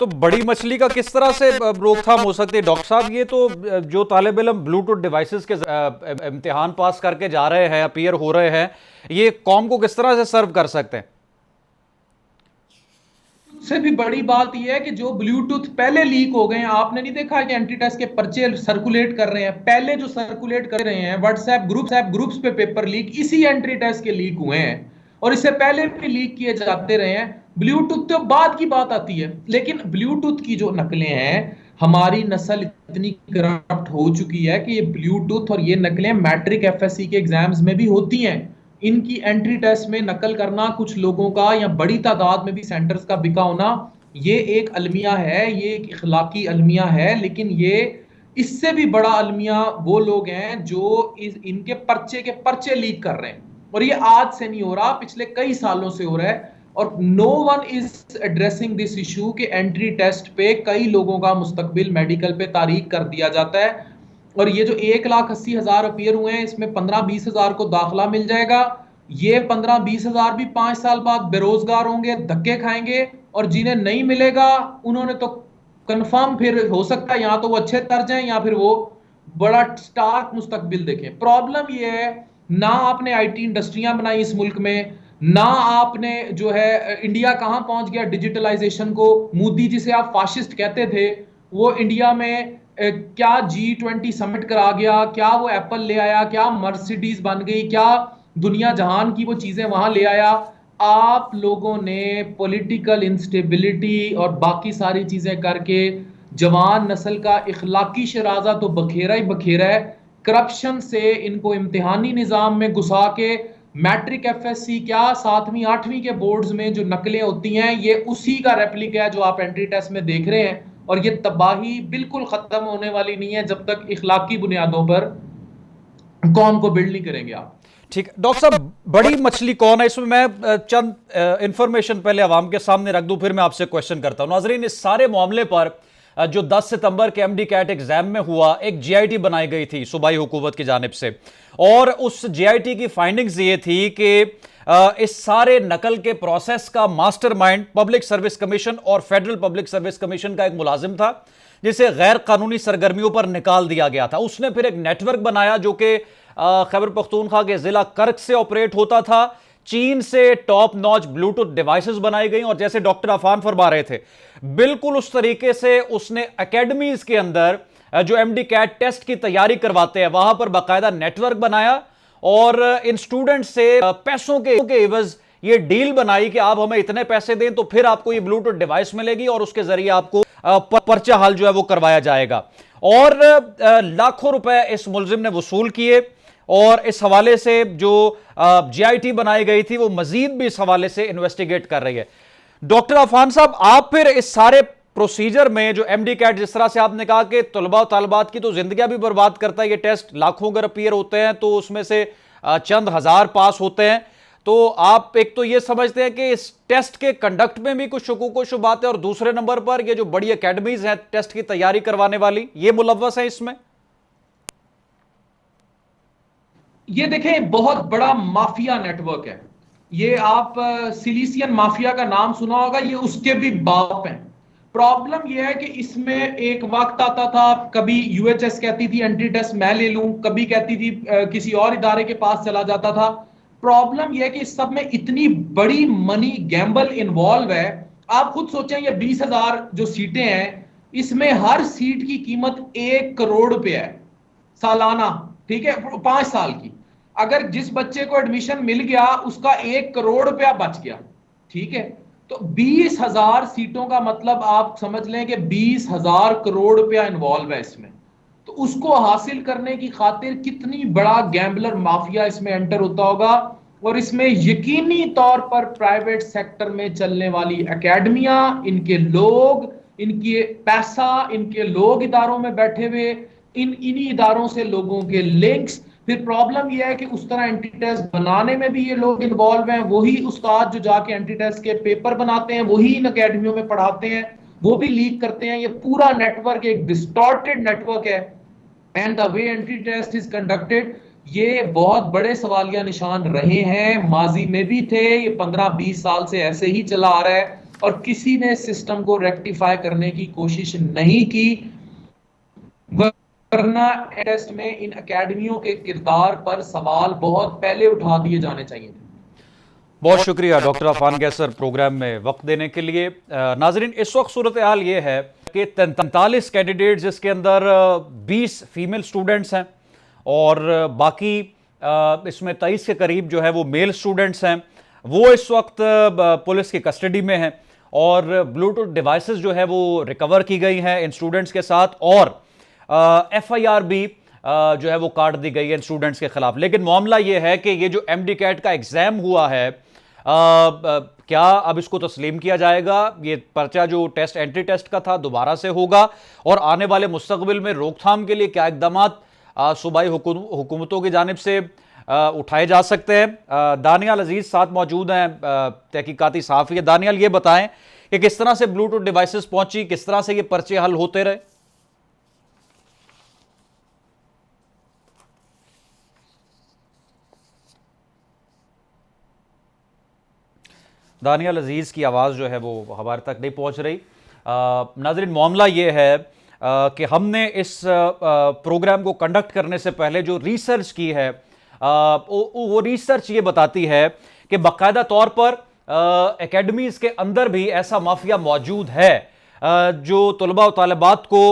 تو بڑی مچھلی کا کس طرح سے روک تھام ہو سکتی ہے ڈاکٹر صاحب؟ یہ تو جو طالب علم بلوٹوتھ ڈیوائسز کے امتحان پاس کر کے جا رہے ہیں، اپیئر ہو رہے ہیں، یہ قوم کو کس طرح سے سرو کر سکتے ہیں؟ سے بھی بڑی بات یہ ہے کہ جو بلوٹوتھ پہلے لیک ہو گئے ہیں، آپ نے نہیں دیکھا کہ اینٹی ٹیسٹ کے پرچے سرکولیٹ کر رہے ہیں، پہلے جو سرکولیٹ کر رہے ہیں واٹس ایپ گروپس پہ پیپر لیک اسی اینٹی ٹیسٹ کے لیک ہوئے ہیں، اور اس سے پہلے بھی لیک کیے جاتے رہے ہیں۔ بلوٹوتھ تو بعد کی بات آتی ہے، لیکن بلوٹوتھ کی جو نقلیں ہیں، ہماری نسل اتنی کرپٹ ہو چکی ہے کہ یہ بلوٹوتھ اور یہ نقلیں میٹرک ایف ایس سی کے ایگزامز میں بھی ہوتی ہیں۔ ان کی انٹری ٹیسٹ میں نقل کرنا کچھ لوگوں کا یا بڑی تعداد میں بھی سینٹرز کا بکا ہونا، یہ ایک المیہ ہے، یہ ایک اخلاقی المیہ ہے، لیکن یہ اس سے بھی بڑا المیہ وہ لوگ ہیں جو ان کے پرچے لیک کر رہے ہیں، اور یہ آج سے نہیں ہو رہا، پچھلے کئی سالوں سے ہو رہا ہے، اور no one is addressing this issue کہ انٹری ٹیسٹ پہ کئی لوگوں کا مستقبل میڈیکل پہ تاریک کر دیا جاتا ہے، اور یہ جو 1,80,000 اپیئر ہوئے ہیں، اس میں 15-20 ہزار کو داخلہ مل جائے گا، یہ 15-20 ہزار بھی 5 سال بعد بے روزگار ہوں گے، دھکے کھائیں گے، اور جنہیں نہیں ملے گا انہوں نے تو کنفرم پھر ہو سکتا ہے یہاں تو وہ اچھے تر جائیں یا پھر وہ بڑا سٹارک مستقبل دیکھیں۔ پرابلم یہ ہے، نہ آپ نے آئی ٹی انڈسٹریاں بنائی اس ملک میں، نہ آپ نے جو ہے انڈیا کہاں پہنچ گیا ڈیجیٹلائزیشن کو، مودی جسے آپ فاشسٹ کہتے تھے وہ انڈیا میں کیا G20 سمٹ کرا گیا، کیا وہ ایپل لے آیا، کیا مرسیڈیز بن گئی، کیا دنیا جہان کی وہ چیزیں وہاں لے آیا۔ آپ لوگوں نے پولیٹیکل انسٹیبلٹی اور باقی ساری چیزیں کر کے جوان نسل کا اخلاقی شرازہ تو بکھیرا ہی بکھیرا ہے، کرپشن سے ان کو امتحانی نظام میں گھسا کے میٹرک ایف ایس سی کیا 7ویں 8ویں کے بورڈز میں جو نقلیں ہوتی ہیں، یہ اسی کا ریپلیکا ہے جو آپ انٹری ٹیسٹ میں دیکھ رہے ہیں، اور یہ تباہی بالکل ختم ہونے والی نہیں ہے جب تک اخلاقی بنیادوں پر قوم کو بلڈ نہیں کریں گے آپ۔ ٹھیک، ڈاکٹر صاحب بڑی مچھلی کون ہے؟ اس میں چند انفارمیشن پہلے عوام کے سامنے رکھ دوں، پھر میں آپ سے کوشچن کرتا ہوں۔ ناظرین، اس سارے معاملے پر جو 10 ستمبر کے ایم ڈی کیٹ ایگزام میں ہوا، ایک جی آئی ٹی بنائی گئی تھی صوبائی حکومت کی جانب سے، اور اس جی آئی ٹی کی فائنڈنگز یہ تھی کہ اس سارے نقل کے پروسیس کا master mind public service commission اور فیڈرل پبلک سروس کمیشن کا ایک ملازم تھا، جسے غیر قانونی سرگرمیوں پر نکال دیا گیا تھا۔ اس نے پھر ایک نیٹ ورک بنایا جو کہ خیبر پختونخوا کے ضلع کرک سے آپریٹ ہوتا تھا۔ چین سے ٹاپ نوچ بلوٹوتھ ڈیوائسز بنائی گئیں، اور جیسے ڈاکٹر عفان فرما رہے تھے، بالکل اس طریقے سے اس نے اکیڈمیز کے اندر جو ایم ڈی کیٹ ٹیسٹ کی تیاری کرواتے ہیں وہاں پر باقاعدہ نیٹ ورک بنایا، اور ان سٹوڈنٹ سے پیسوں کے عوض یہ ڈیل بنائی کہ آپ ہمیں اتنے پیسے دیں تو پھر آپ کو یہ بلوٹوتھ ڈیوائس ملے گی، اور اس کے ذریعے آپ کو پرچہ حل جو ہے وہ کروایا جائے گا، اور لاکھوں روپے اس ملزم نے وصول کیے۔ اور اس حوالے سے جو جی آئی ٹی بنائی گئی تھی وہ مزید بھی اس حوالے سے انویسٹیگیٹ کر رہی ہے۔ ڈاکٹر عفان صاحب، آپ پھر اس سارے پروسیجر میں جو ایم ڈی کیٹ، جس طرح سے آپ نے کہا کہ طلباء و طالبات کی تو زندگیاں بھی برباد کرتا ہے یہ ٹیسٹ، لاکھوں اگر اپیئر ہوتے ہیں تو اس میں سے چند ہزار پاس ہوتے ہیں، تو آپ ایک تو یہ سمجھتے ہیں کہ اس ٹیسٹ کے کنڈکٹ میں بھی کچھ شکوک و شبہات ہیں، اور دوسرے نمبر پر یہ جو بڑی اکیڈمیز ہیں ٹیسٹ کی تیاری کروانے والی، یہ ملوث ہیں اس میں؟ یہ دیکھیں بہت بڑا مافیا نیٹ ورک ہے، یہ آپ سیلیسین مافیا کا نام سنا ہوگا، یہ اس کے بھی باپ ہیں۔ پرابلم یہ ہے کہ اس میں ایک وقت آتا تھا، کبھی یو ایچ ایس کہتی تھی انٹری ٹیسٹ میں لے لوں، کبھی کہتی تھی کسی اور ادارے کے پاس چلا جاتا تھا۔ پرابلم یہ ہے کہ اس سب میں اتنی بڑی منی گیمبل انوالو ہے، آپ خود سوچیں یہ 20,000 جو سیٹیں ہیں، اس میں ہر سیٹ کی قیمت 1 کروڑ روپے ہے سالانہ، ٹھیک ہے، 5 سال کی۔ اگر جس بچے کو ایڈمیشن مل گیا اس کا 1 کروڑ روپیہ بچ گیا، ٹھیک ہے، تو 20,000 سیٹوں کا مطلب آپ سمجھ لیں کہ 20,000 کروڑ روپیہ انوالو ہے اس میں، تو اس کو حاصل کرنے کی خاطر کتنی بڑا گیمبلر مافیا اس میں انٹر ہوتا ہوگا، اور اس میں یقینی طور پر پرائیویٹ سیکٹر میں چلنے والی اکیڈمیاں، ان کے لوگ، ان کے پیسہ، ان کے لوگ اداروں میں بیٹھے ہوئے، انہی اداروں سے لوگوں کے لنکس۔ پھر پرابلم یہ ہے کہ اس طرح اینٹی ٹیسٹ بنانے میں بھی یہ لوگ انوالو ہیں، وہی استاد جو جا کے اینٹی ٹیسٹ کے پیپر بناتے ہیں وہی ان اکیڈمیوں میں پڑھاتے ہیں، وہ بھی لیک کرتے ہیں۔ یہ پورا نیٹ ورک ایک ڈسٹارٹڈ نیٹ ورک ہے، and the way anti test is conducted, یہ بہت بڑے سوالیہ نشان رہے ہیں، ماضی میں بھی تھے، یہ 15-20 سال سے ایسے ہی چلا آ رہا ہے۔ اور کسی نے سسٹم کو ریکٹیفائی کرنے کی کوشش نہیں کی، ورنہ ٹیسٹ میں ان اکیڈمیوں کے کردار پر سوال بہت پہلے اٹھا دیے جانے چاہیے تھے۔ بہت شکریہ ڈاکٹر عفان قیصر پروگرام میں وقت دینے کے لیے۔ ناظرین، اس وقت صورتحال یہ ہے کہ 43 کینڈیڈیٹس جس کے اندر 20 فیمیل سٹوڈنٹس ہیں اور باقی اس میں 23 کے قریب جو ہے وہ میل سٹوڈنٹس ہیں، وہ اس وقت پولیس کی کسٹڈی میں ہیں اور بلوٹوتھ ڈیوائسز جو ہے وہ ریکور کی گئی ہیں ان سٹوڈنٹس کے ساتھ، اور ایف آئی آر بھی جو ہے وہ کاٹ دی گئی ہے ان سٹوڈنٹس کے خلاف۔ لیکن معاملہ یہ ہے کہ یہ جو ایم ڈی کیٹ کا ایگزام ہوا ہے، کیا اب اس کو تسلیم کیا جائے گا؟ یہ پرچہ جو ٹیسٹ انٹری ٹیسٹ کا تھا دوبارہ سے ہوگا، اور آنے والے مستقبل میں روک تھام کے لیے کیا اقدامات صوبائی حکومتوں کی جانب سے اٹھائے جا سکتے ہیں؟ دانیال عزیز ساتھ موجود ہیں، تحقیقاتی صحافی۔ دانیال، یہ بتائیں کہ کس طرح سے بلوٹوتھ ڈیوائسز پہنچی، کس طرح سے یہ پرچے حل ہوتے رہے؟ دانیال عزیز کی آواز جو ہے وہ ہمارے تک نہیں پہنچ رہی۔ ناظرین، معاملہ یہ ہے کہ ہم نے اس پروگرام کو کنڈکٹ کرنے سے پہلے جو ریسرچ کی ہے، وہ ریسرچ یہ بتاتی ہے کہ باقاعدہ طور پر اکیڈمیز کے اندر بھی ایسا مافیا موجود ہے جو طلباء و طالبات کو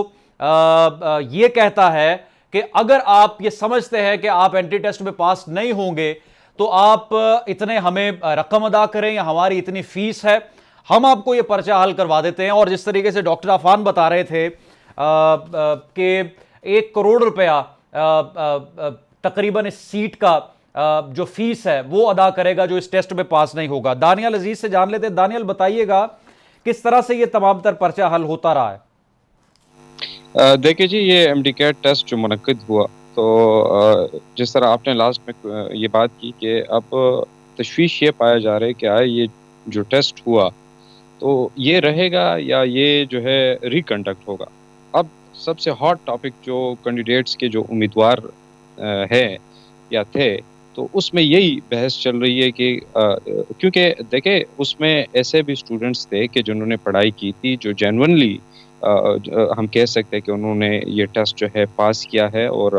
یہ کہتا ہے کہ اگر آپ یہ سمجھتے ہیں کہ آپ انٹری ٹیسٹ میں پاس نہیں ہوں گے تو آپ اتنے ہمیں رقم ادا کریں یا ہماری اتنی فیس ہے، ہم آپ کو یہ پرچہ حل کروا دیتے ہیں۔ اور جس طریقے سے ڈاکٹر عفان بتا رہے تھے کہ 1 کروڑ روپیہ تقریباً اس سیٹ کا جو فیس ہے وہ ادا کرے گا جو اس ٹیسٹ میں پاس نہیں ہوگا۔ دانیال عزیز سے جان لیتے ہیں۔ دانیال، بتائیے گا کس طرح سے یہ تمام تر پرچہ حل ہوتا رہا ہے؟ دیکھیں جی، یہ ایم ڈی کیٹ ٹیسٹ جو منعقد ہوا، تو جس طرح آپ نے لاسٹ میں یہ بات کی کہ اب تشویش یہ پایا جا رہا ہے کہ یہ جو ٹیسٹ ہوا تو یہ رہے گا یا یہ جو ہے ریکنڈکٹ ہوگا۔ اب سب سے ہاٹ ٹاپک جو کینڈیڈیٹس کے جو امیدوار ہے یا تھے، تو اس میں یہی بحث چل رہی ہے کہ کیونکہ دیکھیں اس میں ایسے بھی اسٹوڈنٹس تھے کہ جنہوں نے پڑھائی کی تھی، جو جینونلی ہم کہہ سکتے ہیں کہ انہوں نے یہ ٹیسٹ جو ہے پاس کیا ہے اور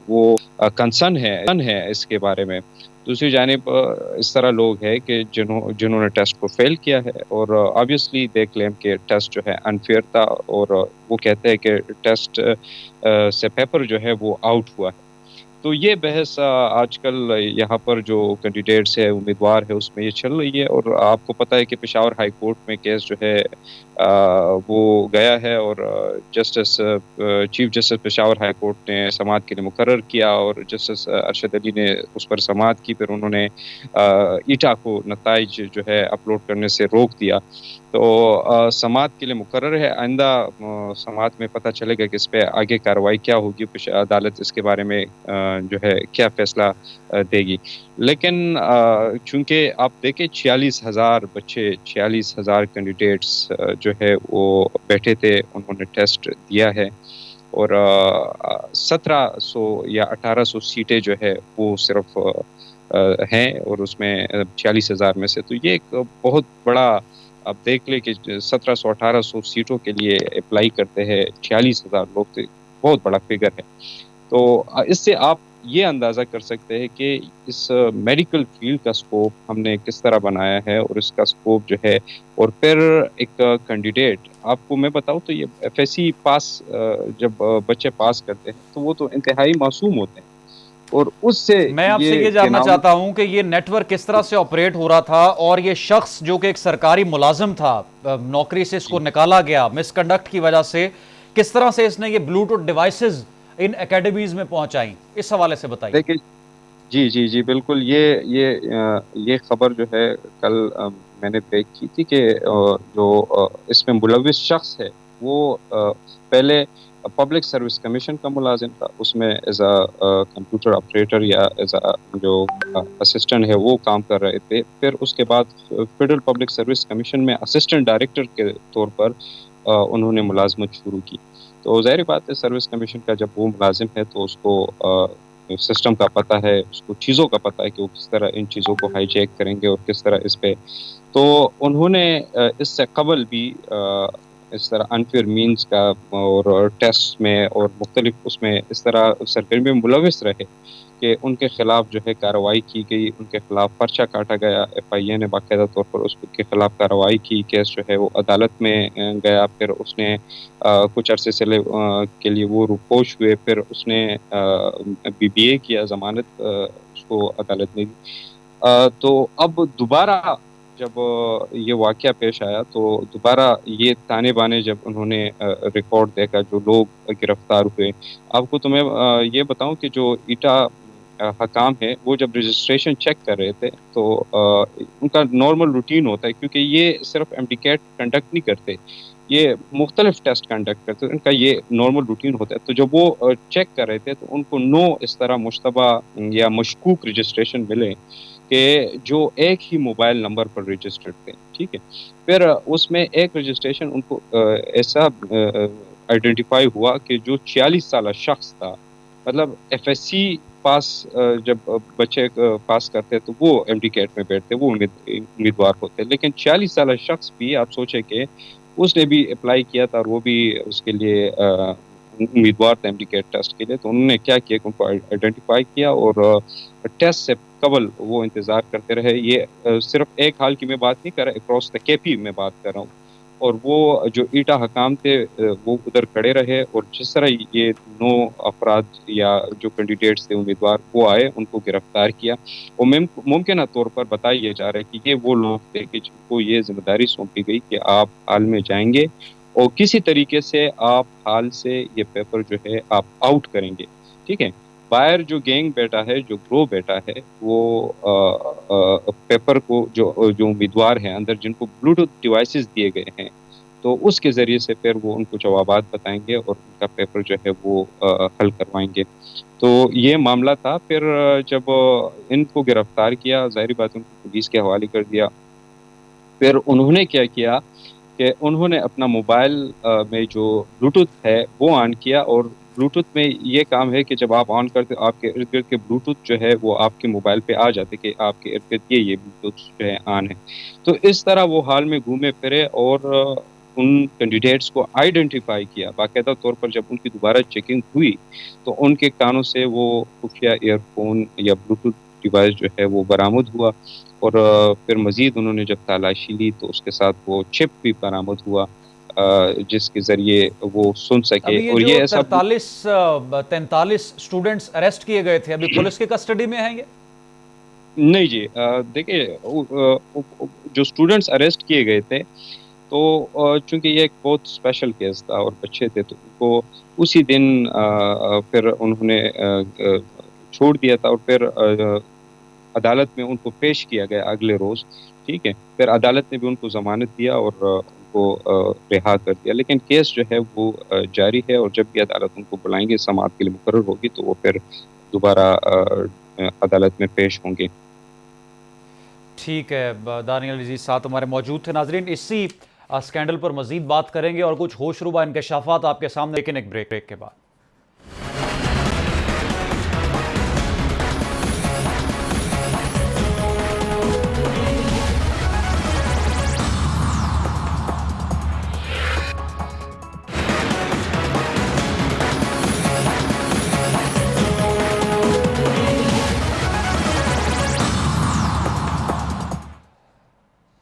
وہ کنسرن ہے اس کے بارے میں۔ دوسری جانب اس طرح لوگ ہیں کہ جنہوں نے ٹیسٹ کو فیل کیا ہے اور آبویسلی دے کلیم کہ ٹیسٹ جو ہے انفیئر تھا، اور وہ کہتے ہیں کہ ٹیسٹ سے پیپر جو ہے وہ آؤٹ ہوا ہے۔ تو یہ بحث آج کل یہاں پر جو کینڈیڈیٹس ہے، امیدوار ہے، اس میں یہ چل رہی ہے۔ اور آپ کو پتہ ہے کہ پشاور ہائی کورٹ میں کیس جو ہے وہ گیا ہے، اور chief justice Peshawar high court نے سماعت کے لیے مقرر کیا، اور جسٹس ارشد علی نے اس پر سماعت کی۔ پھر انہوں نے ایٹا کو نتائج جو ہے اپلوڈ کرنے سے روک دیا۔ تو سماعت کے لیے مقرر ہے، آئندہ سماعت میں پتہ چلے گا کہ اس پہ آگے کارروائی کیا ہوگی، عدالت اس کے بارے میں جو ہے کیا فیصلہ دے گی۔ لیکن چونکہ آپ دیکھیں 46,000 بچے، 46,000 کینڈیڈیٹس جو ہے وہ بیٹھے تھے، انہوں نے ٹیسٹ دیا ہے، اور 1700 یا 1800 سیٹیں جو ہے وہ صرف ہیں، اور اس میں 46,000 میں سے تو یہ ایک بہت بڑا، آپ دیکھ لیں کہ 1700-1800 سیٹوں کے لیے اپلائی کرتے ہیں 46,000 لوگ، تو بہت بڑا فگر ہے۔ تو اس سے آپ یہ اندازہ کر سکتے ہیں کہ اس میڈیکل فیلڈ کا سکوپ ہم نے کس طرح بنایا ہے، اور اس کا سکوپ جو ہے، اور پھر ایک کینڈیڈیٹ، آپ کو میں بتاؤں تو یہ ایف ایس سی پاس جب بچے پاس کرتے ہیں تو وہ تو انتہائی معصوم ہوتے ہیں، اور اس سے میں آپ سے یہ جاننا چاہتا ہوں کہ یہ نیٹ ورک کس طرح سے آپریٹ ہو رہا تھا، اور یہ شخص جو کہ ایک سرکاری ملازم تھا، نوکری سے اس کو نکالا گیا مس کنڈکٹ کی وجہ سے، کس طرح سے اس نے یہ بلوٹوتھ ڈیوائسز ان اکیڈمیز میں پہنچائیں، اس حوالے سے بتائیے۔ دیکھیں جی بالکل، یہ خبر جو ہے کل میں نے بریک کی تھی کہ جو اس میں ملوث شخص ہے وہ پہلے پبلک سروس کمیشن کا ملازم تھا، اس میں ایز اے کمپیوٹر آپریٹر یا ایز اے جو اسسٹنٹ ہے وہ کام کر رہے تھے۔ پھر اس کے بعد فیڈرل پبلک سروس کمیشن میں اسسٹنٹ ڈائریکٹر کے طور پر انہوں نے ملازمت شروع کی۔ تو ظاہر بات ہے سروس کمیشن کا جب وہ ملازم ہے تو اس کو سسٹم کا پتہ ہے، اس کو چیزوں کا پتہ ہے کہ وہ کس طرح ان چیزوں کو ہائی جیک کریں گے اور کس طرح اس پہ تو انہوں نے اس سے قبل بھی اس طرح انفیئر مینز کا اور ٹیسٹ میں اور مختلف اس میں اس طرح سرگرمی میں ملوث رہے کہ ان کے خلاف جو ہے کارروائی کی گئی، ان کے خلاف پرچہ کاٹا گیا، ایف آئی اے نے باقاعدہ طور پر اس کے خلاف کارروائی کی، کیس جو ہے وہ عدالت میں گیا، پھر اس نے کچھ عرصے سے کے لیے وہ روپوش ہوئے، پھر اس نے بی بی اے کیا، ضمانت اس کو عدالت نے دی۔ تو اب دوبارہ جب یہ واقعہ پیش آیا تو دوبارہ یہ تانے بانے جب انہوں نے ریکارڈ دیکھا، جو لوگ گرفتار ہوئے۔ آپ کو تو میں یہ بتاؤں کہ جو ایٹا حکام ہے وہ جب رجسٹریشن چیک کر رہے تھے تو ان کا نارمل روٹین ہوتا ہے، کیونکہ یہ صرف ایم ڈی کیٹ کنڈکٹ نہیں کرتے، یہ مختلف ٹیسٹ کنڈکٹ کرتے ہیں، ان کا یہ نارمل روٹین ہوتا ہے۔ تو جب وہ چیک کر رہے تھے تو ان کو 9 اس طرح مشتبہ یا مشکوک رجسٹریشن ملے کہ جو ایک ہی موبائل نمبر پر رجسٹرڈ تھے، ٹھیک ہے۔ پھر اس میں ایک رجسٹریشن ان کو ایسا آئیڈینٹیفائی ہوا کہ جو 46 سالہ شخص تھا، مطلب ایف ایس سی پاس جب بچے پاس کرتے تو وہ ایم ڈی کیٹ میں بیٹھتے، وہ امیدوار ہوتے، لیکن 46 سالہ شخص بھی آپ سوچیں کہ اس نے بھی اپلائی کیا تھا اور وہ بھی اس کے لیے امیدوار تھا ایم ڈی کیٹ ٹیسٹ کے لیے۔ تو انہوں نے کیا کیا کہ ان کو آئیڈینٹیفائی کیا اور ٹیسٹ سے قبل وہ انتظار کرتے رہے۔ یہ صرف ایک حال کی میں بات نہیں کر رہا، اکراس دا کے پی میں بات کر رہا ہوں۔ اور وہ جو ایٹا حکام تھے وہ ادھر کھڑے رہے، اور جس طرح یہ 9 افراد یا جو کینڈیڈیٹس تھے امیدوار وہ آئے، ان کو گرفتار کیا۔ اور ممکنہ طور پر بتایا جا رہا ہے کہ یہ وہ لوگ تھے کہ جن کو یہ ذمہ داری سونپی گئی کہ آپ حال میں جائیں گے اور کسی طریقے سے آپ حال سے یہ پیپر جو ہے آپ آؤٹ کریں گے، ٹھیک ہے۔ باہر جو گینگ بیٹا ہے، جو گروہ بیٹا ہے، وہ پیپر کو جو امیدوار ہیں اندر جن کو بلوٹوتھ ڈیوائسز دیے گئے ہیں، تو اس کے ذریعے سے پھر وہ ان کو جوابات بتائیں گے اور ان کا پیپر جو ہے وہ حل کروائیں گے۔ تو یہ معاملہ تھا۔ پھر جب ان کو گرفتار کیا، ظاہری بات ان کو پولیس کے حوالے کر دیا۔ پھر انہوں نے کیا کیا کہ انہوں نے اپنا موبائل میں جو بلوٹوتھ ہے وہ آن کیا، اور بلوٹوتھ میں یہ کام ہے کہ جب آپ آن کرتے آپ کے ارد گرد کے بلوٹوتھ جو ہے وہ آپ کے موبائل پہ آ جاتے کہ آپ کے ارد گرد یہ بلوٹوتھ جو ہے آن ہے۔ تو اس طرح وہ حال میں گھومے پھرے اور ان کینڈیڈیٹس کو آئیڈینٹیفائی کیا باقاعدہ طور پر۔ جب ان کی دوبارہ چیکنگ ہوئی تو ان کے کانوں سے وہ خفیہ ایئر فون یا بلوٹوتھ ڈیوائس جو ہے وہ برآمد ہوا، اور پھر مزید انہوں نے جب تلاشی لی تو اس کے ساتھ وہ چپ بھی برآمد ہوا جس کے ذریعے وہ سن سکے۔ ابھی اور یہ یہ جو ایسا 43 اسٹوڈنٹس اریسٹ کیے گئے تھے، ابھی پولیس کی کسٹڈی میں ہیں یہ؟ نہیں جی، دیکھیے جو اسٹوڈنٹس اریسٹ کیے گئے تھے تو چونکہ یہ ایک بہت اسپیشل کیس تھا اور بچے تھے تو ان کو اسی دن پھر انہوں نے چھوڑ دیا تھا، اور پھر عدالت میں ان کو پیش کیا گیا اگلے روز، ٹھیک ہے۔ پھر عدالت نے بھی ان کو ضمانت دیا اور ان کو رہا کر دیا، لیکن کیس جو ہے وہ جاری ہے، اور جب بھی عدالت ان کو بلائیں گے سماعت کے لیے مقرر ہوگی تو وہ پھر دوبارہ عدالت میں پیش ہوں گے۔ ٹھیک ہے، دانیال عزیز ساتھ ہمارے موجود تھے۔ ناظرین، اسی اسکینڈل پر مزید بات کریں گے اور کچھ ہوش ربا انکشافات آپ کے سامنے، لیکن ایک بریک کے بعد۔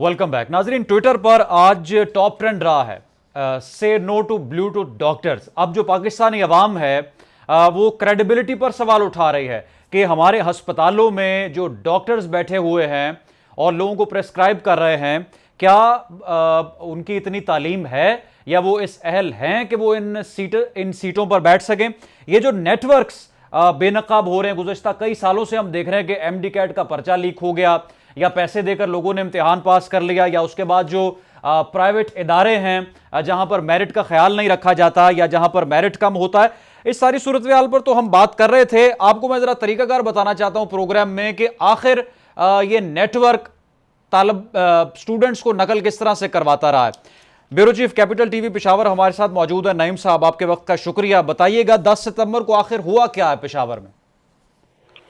Welcome back. ناظرین، ٹویٹر پر آج ٹاپ ٹرینڈ رہا ہے سے نو ٹو بلوٹوتھ ڈاکٹرز۔ اب جو پاکستانی عوام ہے وہ کریڈیبلٹی پر سوال اٹھا رہی ہے کہ ہمارے ہسپتالوں میں جو ڈاکٹرز بیٹھے ہوئے ہیں اور لوگوں کو پریسکرائب کر رہے ہیں، کیا ان کی اتنی تعلیم ہے یا وہ اس اہل ہیں کہ وہ ان سیٹوں پر بیٹھ سکیں؟ یہ جو نیٹ ورکس بے نقاب ہو رہے ہیں، گزشتہ کئی سالوں سے ہم دیکھ رہے ہیں کہ ایم ڈی کیٹ کا پرچہ لیک ہو گیا، یا پیسے دے کر لوگوں نے امتحان پاس کر لیا، یا اس کے بعد جو پرائیویٹ ادارے ہیں جہاں پر میرٹ کا خیال نہیں رکھا جاتا یا جہاں پر میرٹ کم ہوتا ہے، اس ساری صورتحال پر تو ہم بات کر رہے تھے۔ آپ کو میں ذرا طریقہ کار بتانا چاہتا ہوں پروگرام میں کہ آخر یہ نیٹ ورک اسٹوڈنٹس کو نقل کس طرح سے کرواتا رہا ہے۔ Bureau chief capital T V Peshawar ہمارے ساتھ موجود ہے۔ نعیم صاحب، آپ کے وقت کا شکریہ۔ بتائیے گا 10 ستمبر کو آخر ہوا کیا ہے پشاور میں؟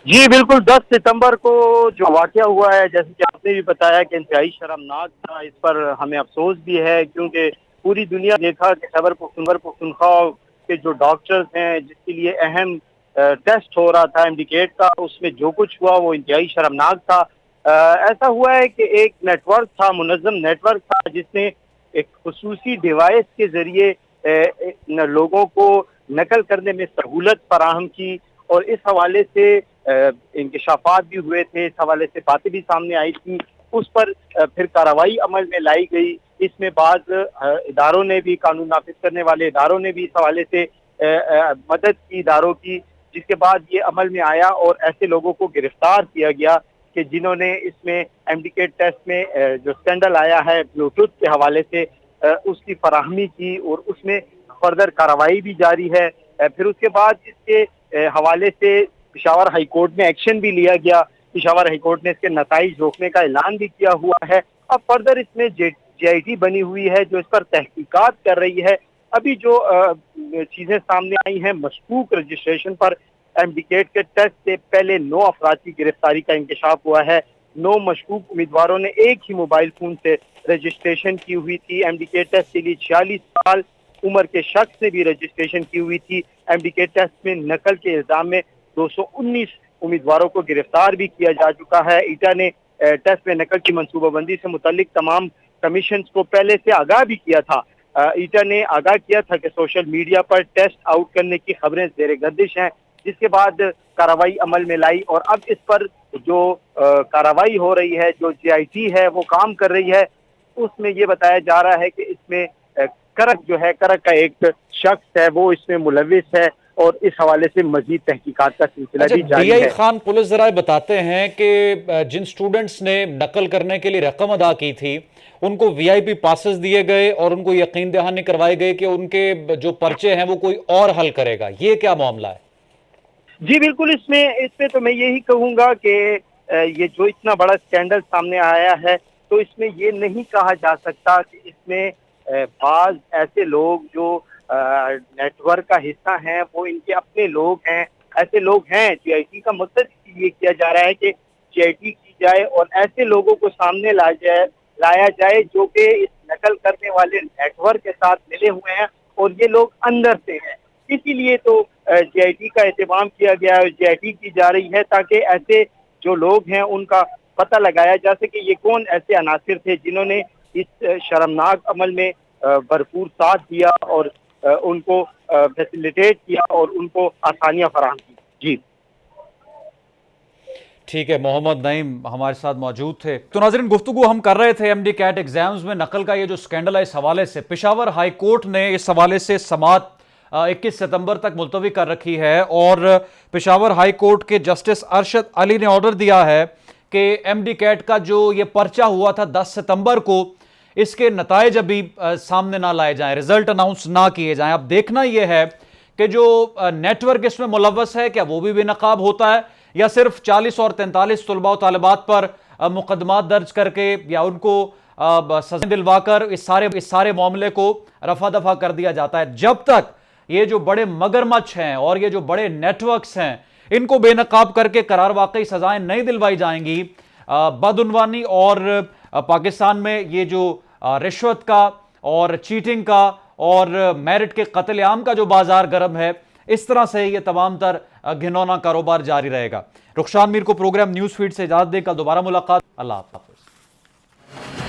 جی بالکل، 10 ستمبر کو جو واقعہ ہوا ہے، جیسے کہ آپ آپ نے بھی بتایا کہ انتہائی شرمناک تھا. اس پر ہمیں افسوس بھی ہے کیونکہ پوری دنیا دیکھا کہ خیبر پختونخوا کے جو ڈاکٹرز ہیں جس کے لیے اہم ٹیسٹ ہو رہا تھا ایمڈیکیٹ کا، اس میں جو کچھ ہوا وہ انتہائی شرمناک تھا. ایسا ہوا ہے کہ ایک نیٹ ورک تھا، منظم نیٹ ورک تھا، جس نے ایک خصوصی ڈیوائس کے ذریعے لوگوں کو نقل کرنے میں سہولت فراہم کی، اور اس حوالے سے انکشافات بھی ہوئے تھے، اس حوالے سے باتیں بھی سامنے آئی تھی. اس پر پھر کارروائی عمل میں لائی گئی. اس میں بعض اداروں نے بھی، قانون نافذ کرنے والے اداروں نے بھی اس حوالے سے مدد کی اداروں کی، جس کے بعد یہ عمل میں آیا اور ایسے لوگوں کو گرفتار کیا گیا کہ جنہوں نے اس میں ایمڈیکیٹ ٹیسٹ میں جو اسکینڈل آیا ہے بلوٹوتھ کے حوالے سے اس کی فراہمی کی، اور اس میں فردر کارروائی بھی جاری ہے. پھر اس کے بعد اس کے حوالے سے پشاور ہائی کورٹ میں ایکشن بھی لیا گیا. پشاور ہائی کورٹ نے اس کے نتائج روکنے کا اعلان بھی کیا ہوا ہے. اب فردر اس میں جے آئی ٹی بنی ہوئی ہے جو اس پر تحقیقات کر رہی ہے. ابھی جو چیزیں سامنے آئی ہیں مشکوک رجسٹریشن پر، ایمڈیکیٹ کے ٹیسٹ سے پہلے 9 افراد کی گرفتاری کا انکشاف ہوا ہے. 9 مشکوک امیدواروں نے ایک ہی موبائل فون سے رجسٹریشن کی ہوئی تھی. ایمڈیکیٹ ٹیسٹ کے لیے 46 سال عمر کے شخص نے بھی رجسٹریشن کی ہوئی تھی. ایمڈیکیٹ ٹیسٹ میں نقل کے الزام میں 219 امیدواروں کو گرفتار بھی کیا جا چکا ہے. ایٹا نے ٹیسٹ میں نقل کی منصوبہ بندی سے متعلق تمام کمیشنز کو پہلے سے آگاہ بھی کیا تھا. ایٹا نے آگاہ کیا تھا کہ سوشل میڈیا پر ٹیسٹ آؤٹ کرنے کی خبریں زیر گردش ہیں، جس کے بعد کارروائی عمل میں لائی. اور اب اس پر جو کارروائی ہو رہی ہے، جو جے آئی ٹی ہے وہ کام کر رہی ہے، اس میں یہ بتایا جا رہا ہے کہ اس میں کرک جو ہے، کرک کا ایک شخص ہے وہ اس میں ملوث ہے، اور اس حوالے سے مزید تحقیقات کا سلسلہ بھی جاری ڈی آئی ہے. خان پولیس ذرائع بتاتے ہیں کہ جن سٹوڈنٹس نے نقل کرنے کے لیے رقم ادا کی تھی ان کو وی آئی پی پاسز دیے گئے اور ان کو یقین دہانی کروائی گئی کہ ان کے جو پرچے ہیں وہ کوئی اور حل کرے گا. یہ کیا معاملہ ہے؟ جی بالکل، اس میں تو میں یہی کہوں گا کہ یہ جو اتنا بڑا اسکینڈل سامنے آیا ہے تو اس میں یہ نہیں کہا جا سکتا کہ اس میں بعض ایسے لوگ جو نیٹ ورک کا حصہ ہیں وہ ان کے اپنے لوگ ہیں. ایسے لوگ ہیں. جے آئی ٹی کا مقصد یہ کیا جا رہا ہے کہ جے آئی ٹی کی جائے اور ایسے لوگوں کو سامنے لایا جائے جو کہ اس نقل کرنے والے نیٹ ورک کے ساتھ ملے ہوئے ہیں اور یہ لوگ اندر سے ہیں. اسی لیے تو جے آئی ٹی کا اہتمام کیا گیا ہے، جے آئی ٹی کی جا رہی ہے تاکہ ایسے جو لوگ ہیں ان کا پتہ لگایا جا سکے یہ کون ایسے عناصر تھے جنہوں نے اس شرمناک عمل میں بھرپور ساتھ دیا اور ان کو فیسیلیٹیٹ کیا اور ان کو آسانیاں فراہم کی. جی ٹھیک ہے، محمد نعیم ہمارے ساتھ موجود تھے. تو ناظرین، گفتگو ہم کر رہے تھے ایم ڈی کیٹ ایگزامز میں نقل کا یہ جو سکینڈل ہے اس حوالے سے. پشاور ہائی کورٹ نے اس حوالے سے سماعت 21 ستمبر تک ملتوی کر رکھی ہے، اور پشاور ہائی کورٹ کے جسٹس ارشد علی نے آرڈر دیا ہے کہ ایم ڈی کیٹ کا جو یہ پرچہ ہوا تھا 10 ستمبر کو، اس کے نتائج ابھی سامنے نہ لائے جائیں، رزلٹ اناؤنس نہ کیے جائیں. اب دیکھنا یہ ہے کہ جو نیٹ ورک اس میں ملوث ہے کیا وہ بھی نقاب ہوتا ہے یا صرف 40 اور 43 طلباء و طالبات پر مقدمات درج کر کے یا ان کو سزا دلوا کر اس سارے معاملے کو رفع دفع کر دیا جاتا ہے. جب تک یہ جو بڑے مگرمچھ ہیں اور یہ جو بڑے نیٹ ورکس ہیں ان کو بے نقاب کر کے قرار واقعی سزائیں نہیں دلوائی جائیں گی، بدعنوانی اور پاکستان میں یہ جو رشوت کا اور چیٹنگ کا اور میرٹ کے قتل عام کا جو بازار گرم ہے، اس طرح سے یہ تمام تر گھنونا کاروبار جاری رہے گا. رخشان میر کو پروگرام نیوز فیڈ سے اجازت دے، کل دوبارہ ملاقات. اللہ حافظ.